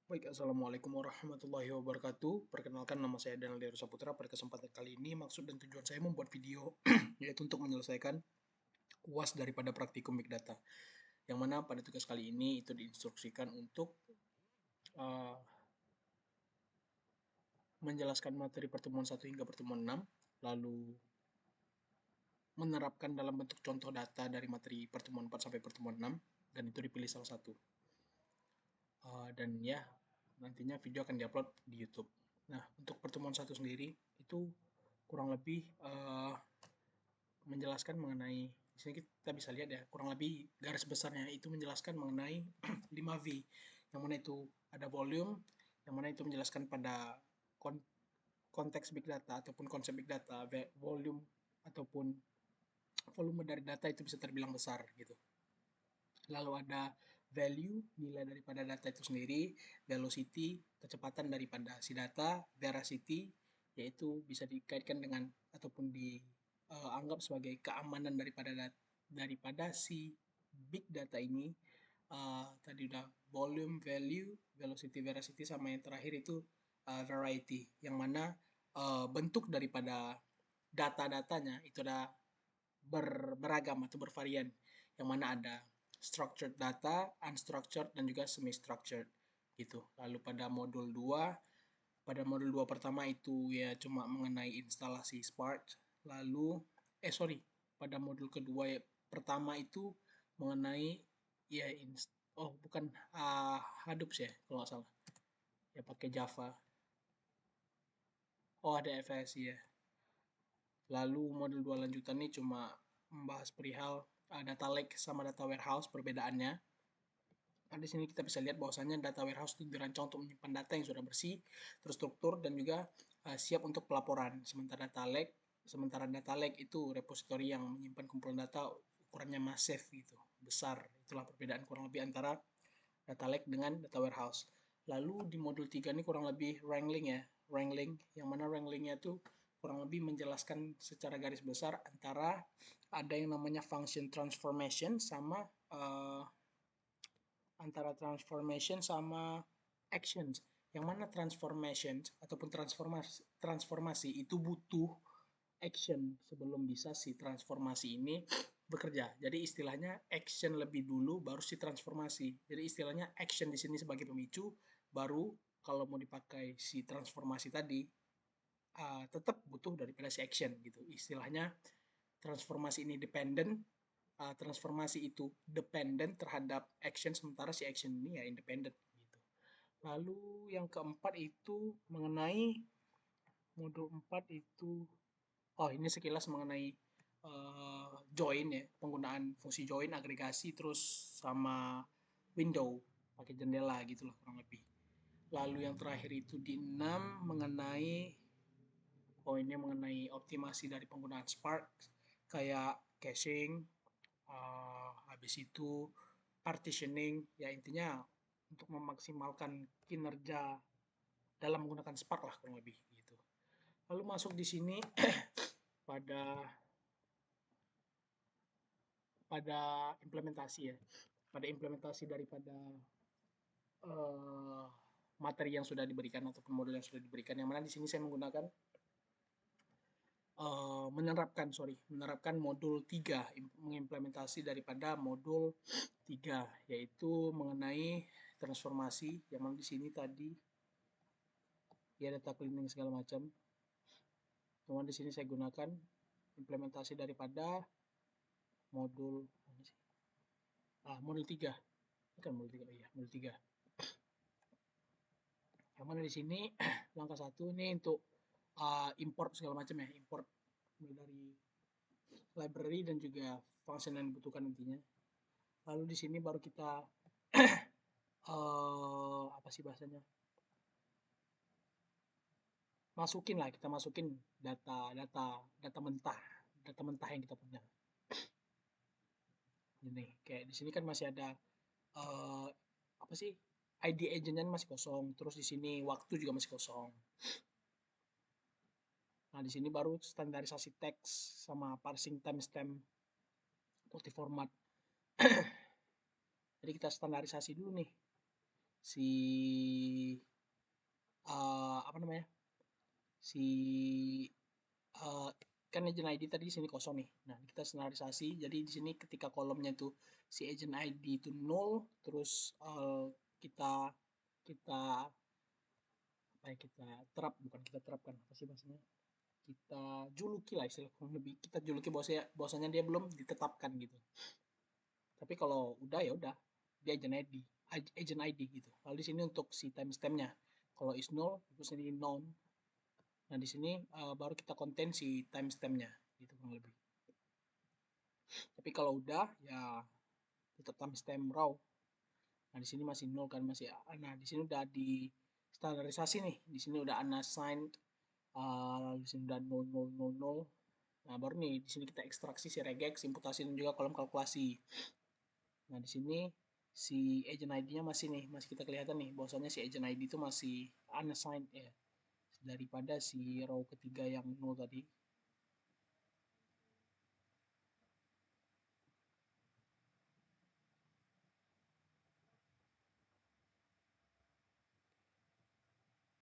Baik, Assalamualaikum warahmatullahi wabarakatuh. Perkenalkan, nama saya Daniel Deru Saputra. Pada kesempatan kali ini, maksud dan tujuan saya membuat video yaitu untuk menyelesaikan UAS daripada praktikum Big Data. Yang mana pada tugas kali ini itu diinstruksikan untuk uh, menjelaskan materi pertemuan 1 hingga pertemuan 6, lalu menerapkan dalam bentuk contoh data dari materi pertemuan 4 sampai pertemuan 6, dan itu dipilih salah satu. Dan ya, nantinya video akan diupload di YouTube. Nah, untuk pertemuan satu sendiri itu kurang lebih menjelaskan mengenai, di sini kita bisa lihat ya, kurang lebih garis besarnya itu menjelaskan mengenai 5V, yang mana itu ada volume, yang mana itu menjelaskan pada konteks big data ataupun konsep big data, volume ataupun volume dari data itu bisa terbilang besar gitu. Lalu ada value, nilai daripada data itu sendiri, velocity, kecepatan daripada si data, veracity, yaitu bisa dikaitkan dengan ataupun dianggap sebagai keamanan daripada si big data ini. Tadi udah volume, value, velocity, veracity, sama yang terakhir itu variety, yang mana bentuk daripada data-datanya itu ada beragam atau bervarian, yang mana ada structured data, unstructured, dan juga semi-structured gitu. Lalu pada modul 2, pertama itu ya cuma mengenai instalasi Spark. Lalu pada modul kedua ya, pertama itu mengenai ya bukan Hadoop ya kalau nggak salah. Ya pakai Java. Oh, ada FS ya. Lalu modul 2 lanjutan ini cuma membahas perihal data lake sama data warehouse, perbedaannya. Nah, di sini kita bisa lihat bahwasannya data warehouse itu dirancang untuk menyimpan data yang sudah bersih, terstruktur, dan juga siap untuk pelaporan. Sementara data lake itu repositori yang menyimpan kumpulan data ukurannya masif gitu, besar. Itulah perbedaan kurang lebih antara data lake dengan data warehouse. Lalu di modul 3 ini kurang lebih wrangling, yang mana wranglingnya itu kurang lebih menjelaskan secara garis besar antara ada yang namanya function transformation sama antara transformation sama actions, yang mana transformation ataupun transformasi itu butuh action sebelum bisa si transformasi ini bekerja. Jadi istilahnya action lebih dulu baru si transformasi. Jadi istilahnya action di sini sebagai pemicu, baru kalau mau dipakai si transformasi tadi tetap butuh daripada si action gitu. Istilahnya transformasi ini transformasi itu dependent terhadap action, sementara si action ini ya independent gitu. Lalu yang keempat itu mengenai modul 4 itu, ini sekilas mengenai join ya, penggunaan fungsi join, agregasi, terus sama window pakai jendela gitu loh kurang lebih. Lalu yang terakhir itu di 6 mengenai poinnya mengenai optimasi dari penggunaan Spark, kayak caching, habis itu partitioning, ya intinya untuk memaksimalkan kinerja dalam menggunakan Spark lah kurang lebih gitu. Lalu masuk di sini pada pada implementasi ya, pada implementasi daripada uh, materi yang sudah diberikan ataupun modul yang sudah diberikan, yang mana di sini saya menggunakan menerapkan modul 3, mengimplementasi daripada modul 3, yaitu mengenai transformasi, yang mana di sini tadi ya data cleaning segala macam. Cuman di sini saya gunakan implementasi daripada modul modul 3. Bukan modul 3, ya, modul 3. Yang mana di sini langkah 1 ini untuk import segala macam ya, import dari library dan juga function yang dibutuhkan intinya. Lalu di sini baru kita apa sih bahasanya? Kita masukin data mentah yang kita punya. Ini kayak di sini kan masih ada apa sih? ID agentnya masih kosong, terus di sini waktu juga masih kosong. Nah, di sini baru standarisasi teks sama parsing timestamp multi format. Jadi kita standarisasi dulu nih. si apa namanya, si uh, kan agent ID tadi di sini kosong nih. Nah, kita standarisasi. Jadi di sini ketika kolomnya itu si agent ID itu nol, terus kita kita apa ya, kita terap, bukan kita terapkan, apa sih bahasanya, kita juluki lah, istilah kurang lebih kita juluki bahwasanya dia belum ditetapkan gitu. Tapi kalau udah ya udah, dia agent ID gitu. Lalu di sini untuk si timestampnya, kalau is null itu sini non. Nah di sini baru kita konten si timestampnya gitu kurang lebih. Tapi kalau udah ya tetap timestamp raw. Nah di sini masih nol kan, masih. Nah di sini udah di standarisasi nih. Di sini udah unassigned, di sini udah 0000. Nah, baru nih di sini kita ekstraksi si regex, imputasi dan juga kolom kalkulasi. Nah, di sini si agent ID-nya masih nih, masih kita kelihatan nih bahwasanya si agent ID itu masih unassigned ya, daripada si row ketiga yang nol tadi.